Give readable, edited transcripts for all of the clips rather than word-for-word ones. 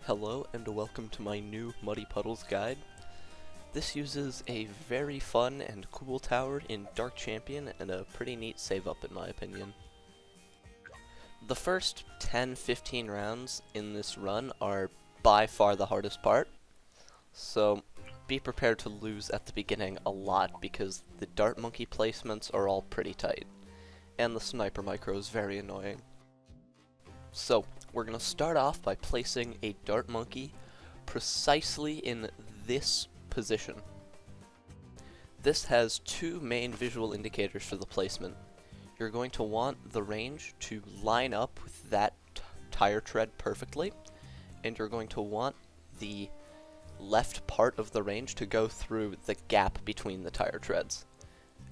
Hello and welcome to my new Muddy Puddles guide. This uses a very fun and cool tower in Dark Champion and a pretty neat save up in my opinion. The first 10-15 rounds in this run are by far the hardest part, so be prepared to lose at the beginning a lot because the dart monkey placements are all pretty tight, and the sniper micro is very annoying. So, we're going to start off by placing a dart monkey precisely in this position. This has two main visual indicators for the placement. You're going to want the range to line up with that tire tread perfectly, and you're going to want the left part of the range to go through the gap between the tire treads.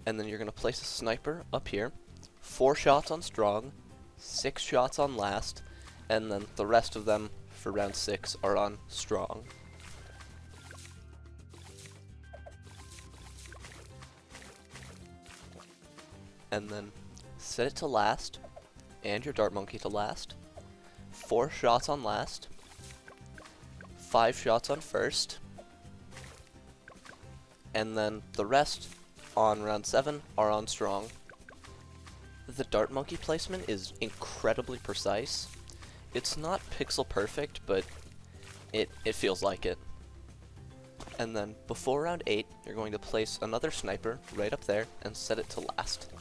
And then you're going to place a sniper up here, 4 shots on strong, 6 shots on last, and then the rest of them for round 6 are on strong. And then set it to last, and your dart monkey to last, 4 shots on last, 5 shots on first, and then the rest on round 7 are on strong. The dart monkey placement is incredibly precise. It's not pixel perfect, but it feels like it. And then before round 8, you're going to place another sniper right up there and set it to last.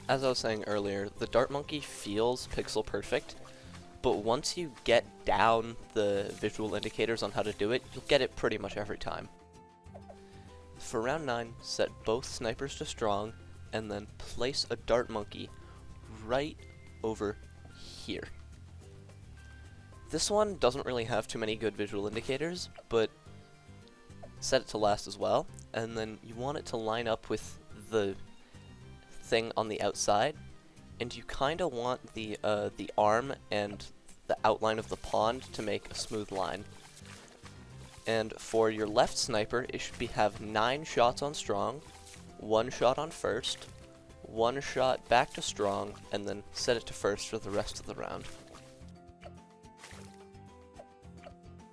As I was saying earlier, the dart monkey feels pixel perfect, but once you get down the visual indicators on how to do it, you'll get it pretty much every time. For round 9, set both snipers to strong, and then place a dart monkey right over here. This one doesn't really have too many good visual indicators, but set it to last as well, and then you want it to line up with the thing on the outside, and you kind of want the arm and the outline of the pond to make a smooth line. And for your left sniper, it should have 9 shots on strong, 1 shot on first, 1 shot back to strong, and then set it to first for the rest of the round.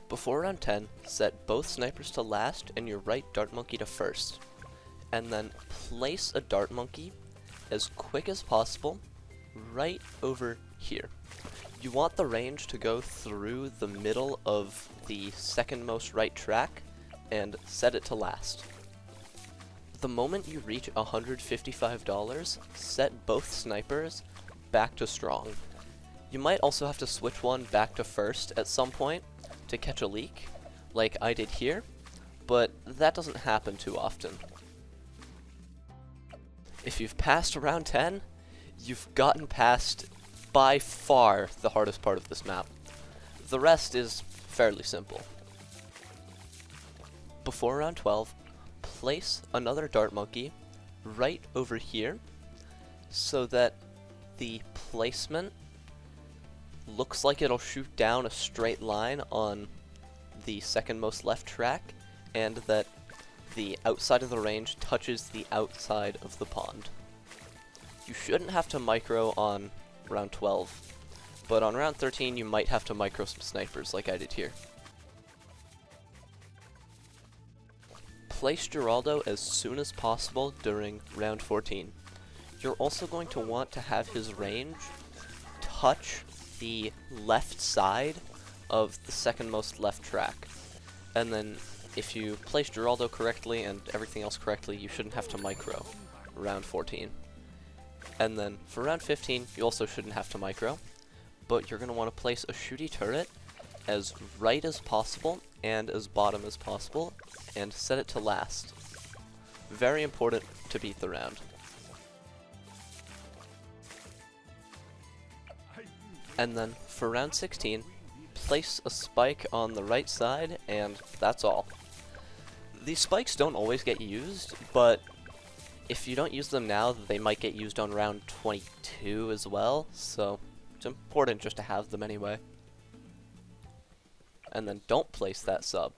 Before round 10, set both snipers to last and your right dart monkey to first, and then place a dart monkey as quick as possible right over here. You want the range to go through the middle of the second most right track and set it to last. The moment you reach $155, set both snipers back to strong. You might also have to switch one back to first at some point to catch a leak, like I did here, but that doesn't happen too often. If you've passed round 10, you've gotten past by far the hardest part of this map. The rest is fairly simple. Before round 12, place another dart monkey right over here so that the placement looks like it'll shoot down a straight line on the second most left track, and that the outside of the range touches the outside of the pond. You shouldn't have to micro on round 12, but on round 13 you might have to micro some snipers like I did here. Place Geraldo as soon as possible during round 14. You're also going to want to have his range touch the left side of the second most left track. And then if you place Geraldo correctly and everything else correctly, you shouldn't have to micro round 14. And then for round 15, you also shouldn't have to micro, but you're going to want to place a shooty turret as right as possible and as bottom as possible, and set it to last. Very important to beat the round. And then for round 16, place a spike on the right side, and that's all. These spikes don't always get used, but if you don't use them now, they might get used on round 22 as well, so it's important just to have them anyway. And then don't place that sub.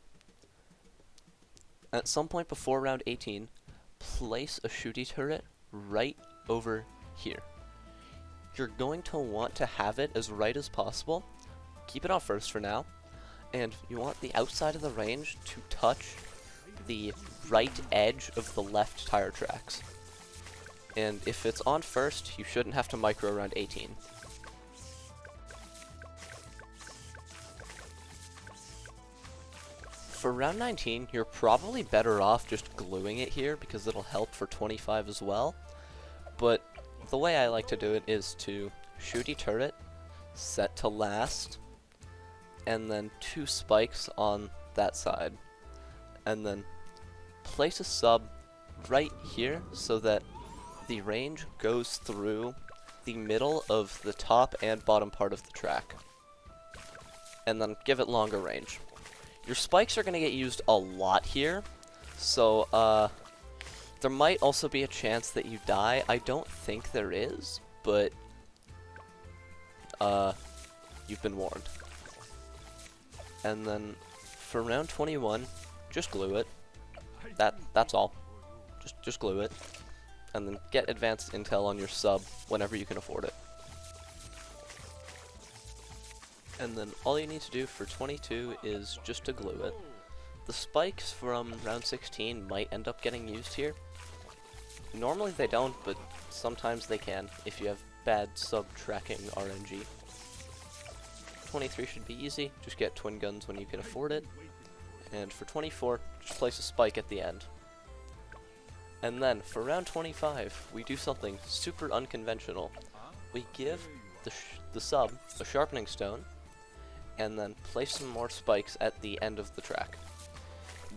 At some point before round 18, place a shooty turret right over here. You're going to want to have it as right as possible. Keep it on first for now, And you want the outside of the range to touch the right edge of the left tire tracks. And if it's on first, you shouldn't have to micro around 18. For round 19, you're probably better off just gluing it here because it'll help for 25 as well. But the way I like to do it is to shoot a turret, set to last, and then 2 spikes on that side. And then place a sub right here so that the range goes through the middle of the top and bottom part of the track. And then give it longer range. Your spikes are going to get used a lot here, so there might also be a chance that you die. I don't think there is, but you've been warned. And then for round 21, just glue it. That's all. Just glue it. And then get advanced intel on your sub whenever you can afford it. And then all you need to do for 22 is just to glue it. The spikes from round 16 might end up getting used here. Normally they don't, but sometimes they can if you have bad sub-tracking RNG. 23 should be easy, just get twin guns when you can afford it. And for 24, just place a spike at the end. And then for round 25, we do something super unconventional. We give the sub a sharpening stone, and then place some more spikes at the end of the track.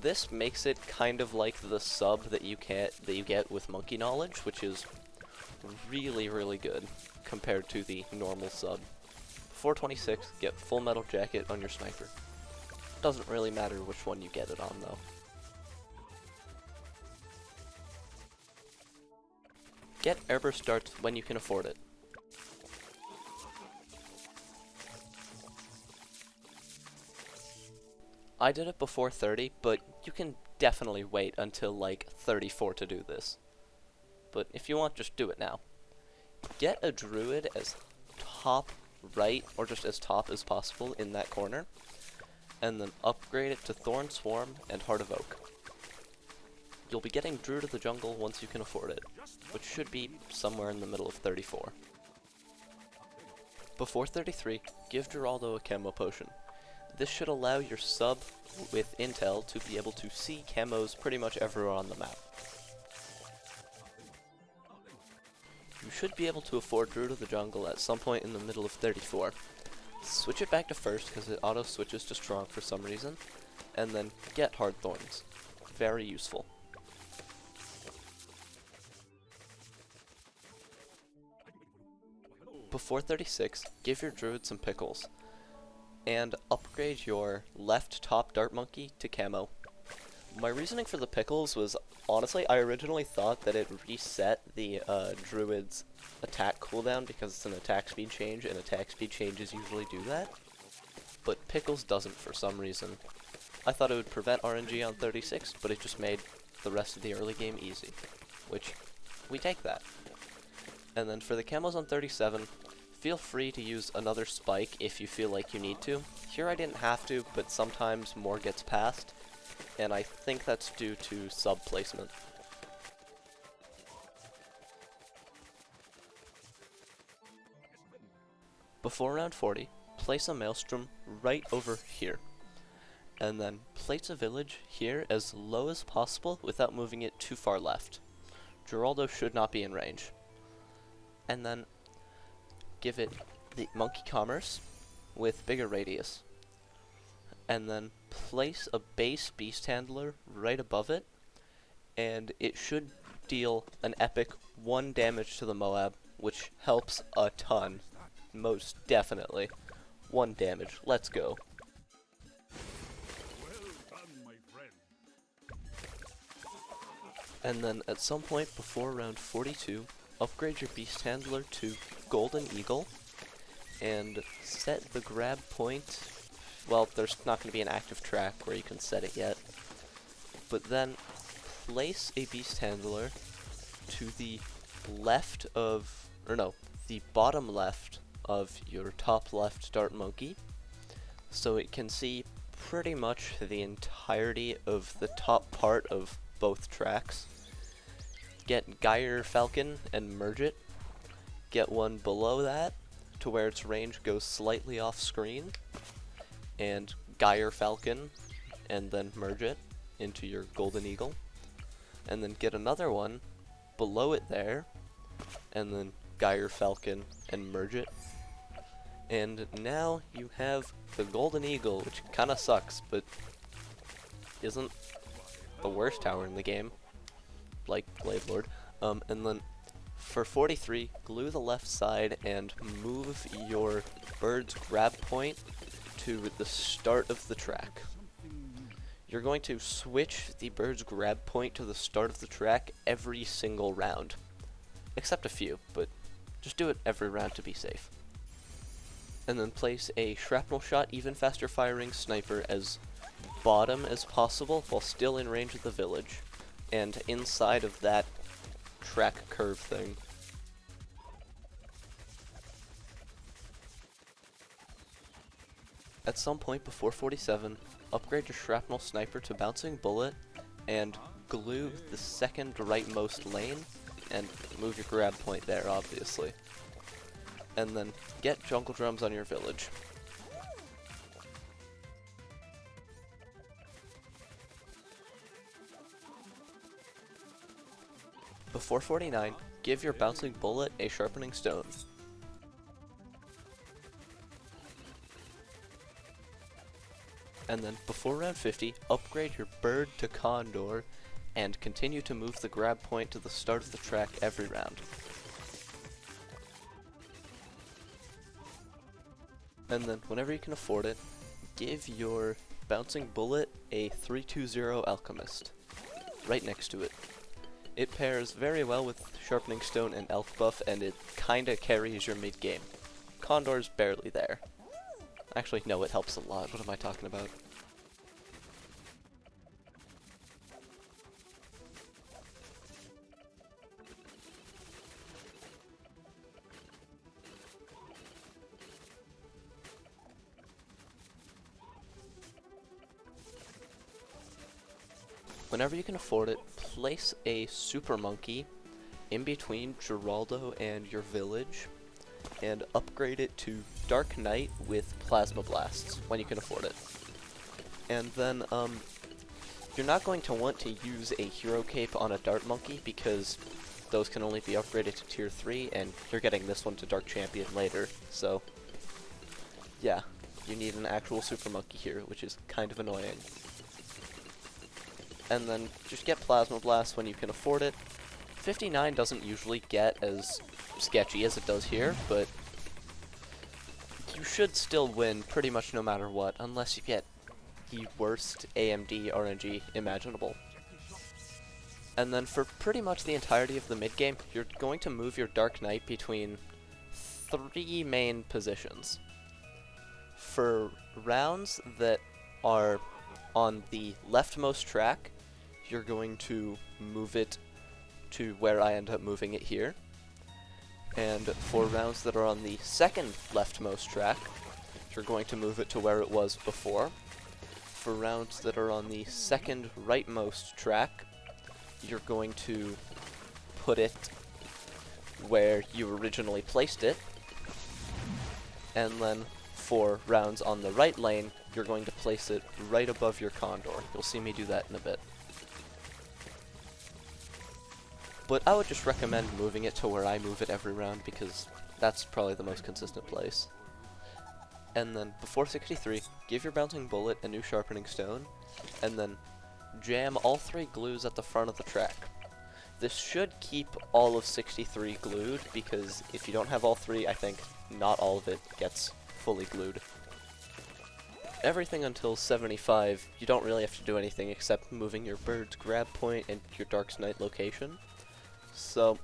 This makes it kind of like the sub that you get with Monkey Knowledge, which is really, really good compared to the normal sub. Before 26, get Full Metal Jacket on your sniper. Doesn't really matter which one you get it on though. Get airburst darts when you can afford it. I did it before 30, but you can definitely wait until like 34 to do this. But if you want, just do it now. Get a druid as top right, or just as top as possible in that corner, and then upgrade it to Thorn Swarm and Heart of Oak. You'll be getting Druid of the Jungle once you can afford it, which should be somewhere in the middle of 34. Before 33, give Geraldo a camo potion. This should allow your sub with intel to be able to see camos pretty much everywhere on the map. You should be able to afford Druid of the Jungle at some point in the middle of 34. Switch it back to first because it auto switches to strong for some reason, and then get Hard Thorns. Very useful. Before 36, give your druid some pickles, and upgrade your left top dart monkey to camo. My reasoning for the pickles was, honestly, I originally thought that it reset the druid's attack cooldown because it's an attack speed change, and attack speed changes usually do that. But pickles doesn't for some reason. I thought it would prevent RNG on 36, but it just made the rest of the early game easy, which we take that. And then for the camos on 37, feel free to use another spike if you feel like you need to. Here I didn't have to, but sometimes more gets passed, and I think that's due to sub placement. Before round 40, place a Maelstrom right over here, and then place a village here as low as possible without moving it too far left. Geraldo should not be in range. And then give it the Monkey Commerce with bigger radius. And then place a base Beast Handler right above it, and it should deal an epic 1 damage to the Moab, which helps a ton. Most definitely. 1 damage. Let's go. And then at some point before round 42, upgrade your Beast Handler to Golden Eagle, and set the grab point. Well, there's not going to be an active track where you can set it yet, but then place a Beast Handler to the left of, or no, the bottom left of your top left Dart Monkey, so it can see pretty much the entirety of the top part of both tracks. Get Geyer Falcon and merge it. Get one below that to where its range goes slightly off screen, and Geyer Falcon and then merge it into your Golden Eagle. And then get another one below it there, and then Geyer Falcon and merge it. And now you have the Golden Eagle, which kinda sucks, but isn't the worst tower in the game, like Blade Lord. And then for 43, glue the left side and move your bird's grab point to the start of the track. You're going to switch the bird's grab point to the start of the track every single round. Except a few, but just do it every round to be safe. And then place a shrapnel shot, even faster firing sniper as bottom as possible while still in range of the village, and inside of that track curve thing. At some point before 47, upgrade your shrapnel sniper to bouncing bullet and glue the second rightmost lane and move your grab point there, obviously. And then get jungle drums on your village. Before 49, give your bouncing bullet a sharpening stone. And then before round 50, upgrade your bird to condor and continue to move the grab point to the start of the track every round. And then whenever you can afford it, give your bouncing bullet a 320 alchemist right next to it. It pairs very well with sharpening stone and elk buff, and it kinda carries your mid game. Condor's barely there. Actually, no, it helps a lot. What am I talking about? Whenever you can afford it, place a super monkey in between Geraldo and your village, and upgrade it to Dark Knight with Plasma Blasts when you can afford it. And then, you're not going to want to use a hero cape on a Dart Monkey because those can only be upgraded to tier 3, and you're getting this one to Dark Champion later, so yeah, you need an actual super monkey here, which is kind of annoying. And then just get Plasma Blast when you can afford it. 59 doesn't usually get as sketchy as it does here, but you should still win pretty much no matter what, unless you get the worst AMD RNG imaginable. And then for pretty much the entirety of the mid game, you're going to move your Dark Knight between 3 main positions. For rounds that are on the leftmost track, you're going to move it to where I end up moving it here. And for rounds that are on the second leftmost track, you're going to move it to where it was before. For rounds that are on the second rightmost track, you're going to put it where you originally placed it. And then for rounds on the right lane, you're going to place it right above your condor. You'll see me do that in a bit. But I would just recommend moving it to where I move it every round, because that's probably the most consistent place. And then before 63, give your bouncing bullet a new sharpening stone, and then jam all 3 glues at the front of the track. This should keep all of 63 glued, because if you don't have all 3, I think not all of it gets fully glued. Everything until 75, you don't really have to do anything except moving your bird's grab point and your Dark Knight location. So,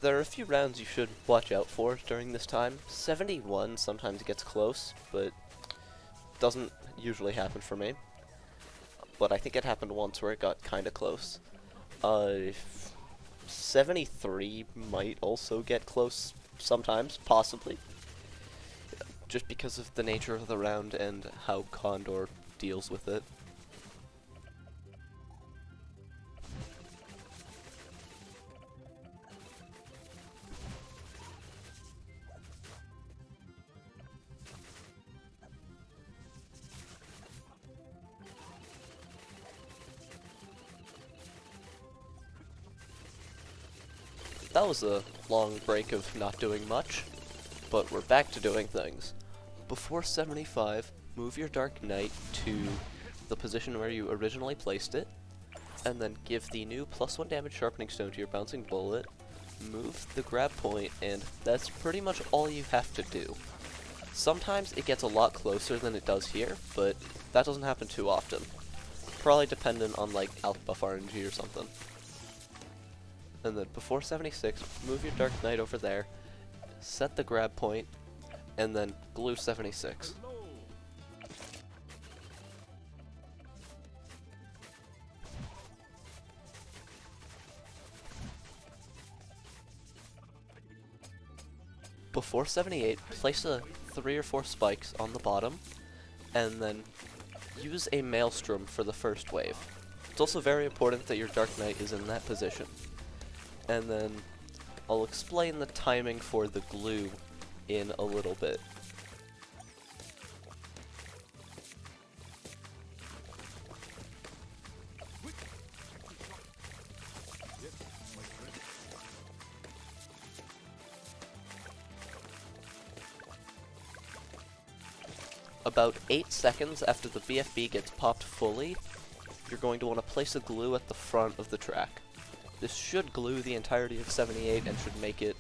there are a few rounds you should watch out for during this time. 71 sometimes gets close, but doesn't usually happen for me. But I think it happened once where it got kinda close. 73 might also get close sometimes, possibly. just because of the nature of the round and how Condor deals with it. That was a long break of not doing much, but we're back to doing things. Before 75, move your Dark Knight to the position where you originally placed it, and then give the new +1 damage sharpening stone to your bouncing bullet, move the grab point, and that's pretty much all you have to do. Sometimes it gets a lot closer than it does here, but that doesn't happen too often. Probably dependent on like Alpha RNG or something. And then before 76, move your Dark Knight over there, set the grab point, and then glue 76. Before 78, place 3 or 4 spikes on the bottom, and then use a Maelstrom for the first wave. It's also very important that your Dark Knight is in that position. And then I'll explain the timing for the glue in a little bit. About 8 seconds after the BFB gets popped fully, you're going to want to place a glue at the front of the track. This should glue the entirety of 78 and should make it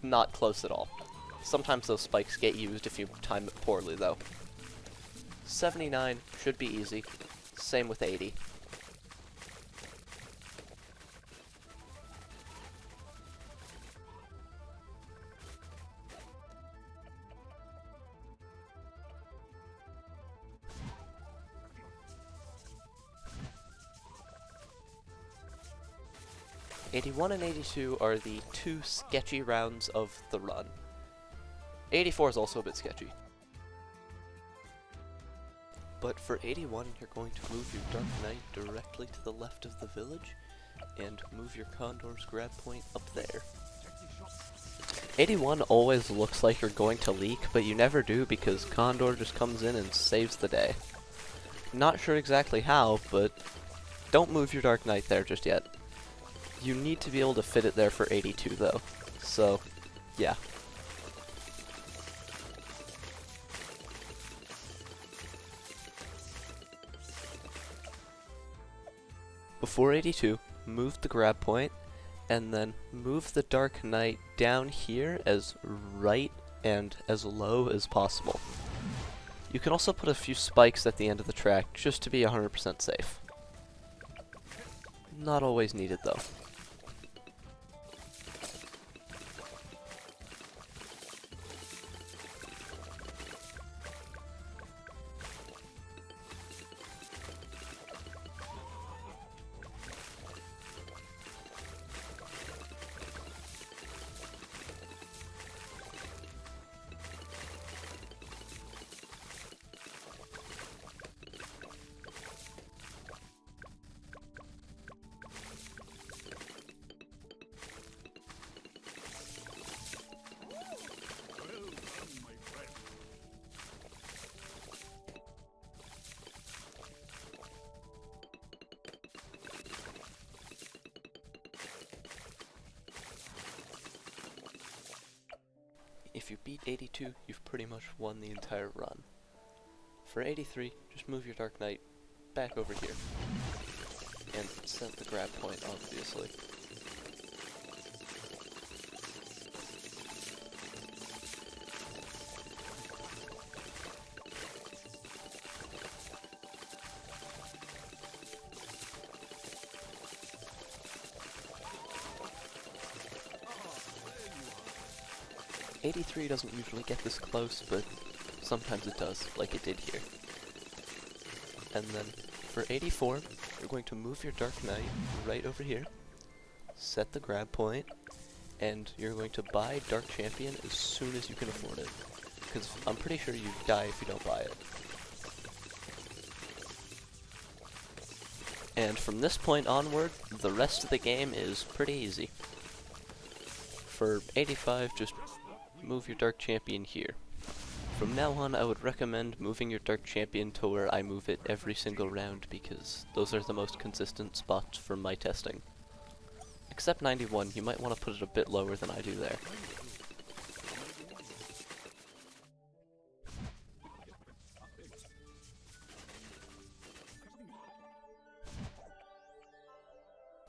not close at all. Sometimes those spikes get used if you time it poorly though. 79 should be easy, same with 80. '81 and '82 are the 2 sketchy rounds of the run. '84 is also a bit sketchy. But for '81, you're going to move your Dark Knight directly to the left of the village, and move your Condor's grab point up there. '81 always looks like you're going to leak, but you never do because Condor just comes in and saves the day. Not sure exactly how, but don't move your Dark Knight there just yet. You need to be able to fit it there for 82 though, so yeah. Before 82, move the grab point, and then move the Dark Knight down here as right and as low as possible. You can also put a few spikes at the end of the track just to be 100% safe. Not always needed though. If you beat 82, you've pretty much won the entire run. For 83, just move your Dark Knight back over here. And set the grab point, obviously. '83 doesn't usually get this close, but sometimes it does, like it did here. And then, for 84, you're going to move your Dark Knight right over here, set the grab point, and you're going to buy Dark Champion as soon as you can afford it. because I'm pretty sure you die if you don't buy it. And from this point onward, the rest of the game is pretty easy. For 85, just move your Dark Champion here. From now on, I would recommend moving your Dark Champion to where I move it every single round, because those are the most consistent spots for my testing. Except 91, you might want to put it a bit lower than I do there.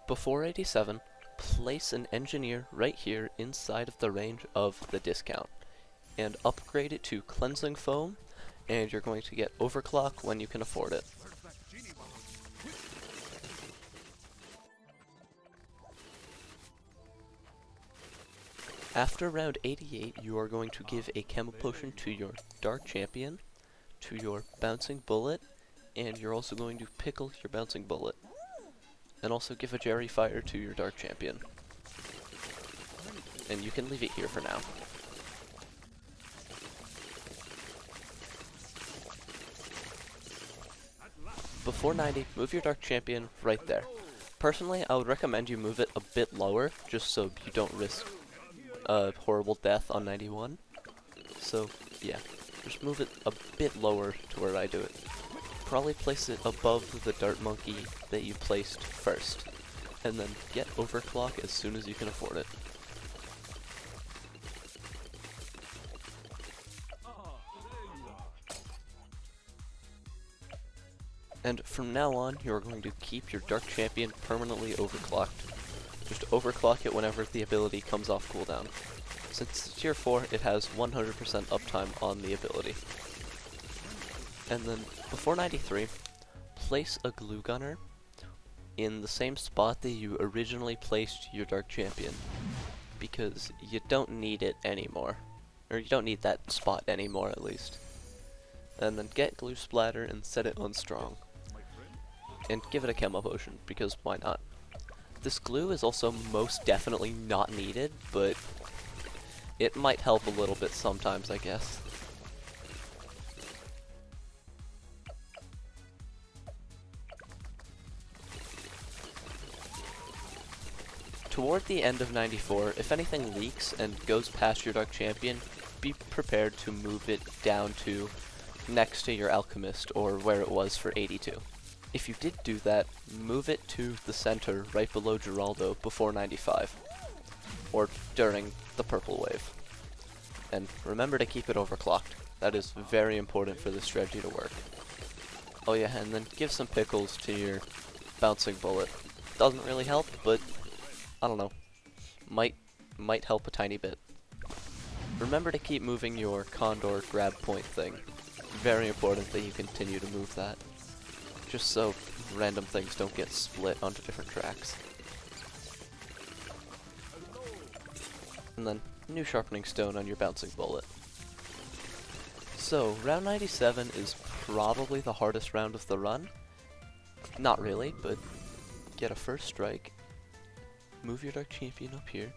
Before 87, place an engineer right here inside of the range of the discount, and upgrade it to cleansing foam, and you're going to get overclock when you can afford it. After round 88, you are going to give a Chemo Potion to your Dark Champion, to your Bouncing Bullet, and you're also going to pickle your Bouncing Bullet. And also give a Jerry Fire to your Dark Champion. And you can leave it here for now. Before 90, move your Dark Champion right there. Personally, I would recommend you move it a bit lower, just so you don't risk a horrible death on 91. So, yeah, just move it a bit lower to where I do it. Probably place it above the Dart Monkey that you placed first, and then get overclock as soon as you can afford it. And from now on, you're going to keep your Dark Champion permanently overclocked. Just overclock it whenever the ability comes off cooldown. Since it's tier 4, it has 100% uptime on the ability. And then, before 93, place a Glue Gunner in the same spot that you originally placed your Dark Champion, because you don't need it anymore. Or you don't need that spot anymore, at least. And then get Glue Splatter and set it on Strong. And give it a Chemo Potion, because why not? This glue is also most definitely not needed, but it might help a little bit sometimes, I guess. Toward the end of 94, if anything leaks and goes past your Dark Champion, be prepared to move it down to next to your Alchemist, or where it was for 82. If you did do that, move it to the center right below Geraldo before 95, or during the purple wave. And remember to keep it overclocked. That is very important for this strategy to work. Oh yeah, and then give some pickles to your Bouncing Bullet. Doesn't really help, but I don't know, might help a tiny bit. Remember to keep moving your Condor grab point thing. Very important that you continue to move that, just so random things don't get split onto different tracks. And then, new Sharpening Stone on your Bouncing Bullet. So, round 97 is probably the hardest round of the run. Not really, but get a first strike, move your Dark Champion up here,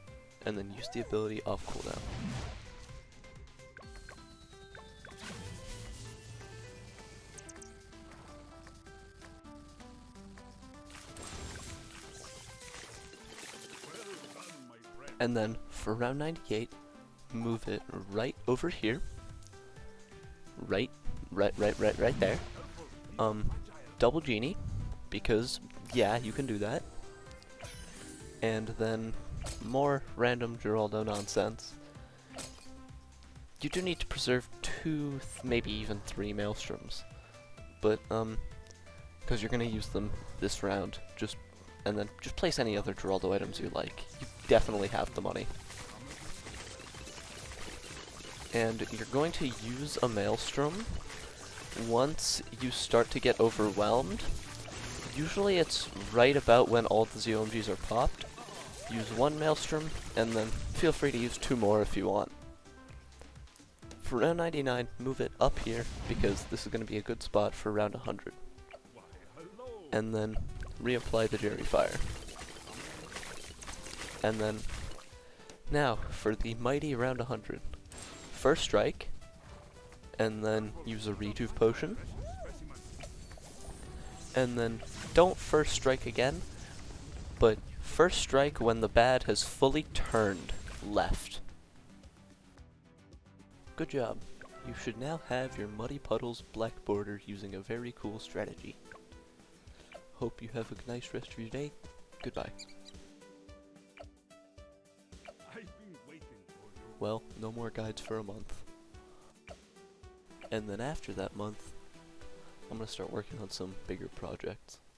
and then use the ability off cooldown. And then, for round 98, move it right over here. Right there. Double Genie, because, yeah, you can do that. And then, more random Geraldo nonsense. You do need to preserve 2, maybe even 3 Maelstroms. But, because you're gonna use them this round, and then just place any other Geraldo items you like. You definitely have the money. And you're going to use a Maelstrom once you start to get overwhelmed. Usually it's right about when all the ZOMGs are popped. Use 1 Maelstrom, and then feel free to use 2 more if you want. For round 99, move it up here, because this is going to be a good spot for round 100. And then reapply the Jerry Fire. And then, now, for the mighty round 100. First strike, and then use a rejuve potion, and then don't first strike again, but first strike when the bad has fully turned left. Good job. You should now have your Muddy Puddles black border using a very cool strategy. Hope you have a nice rest of your day. Goodbye. Well, no more guides for a month. And then after that month, I'm gonna start working on some bigger projects.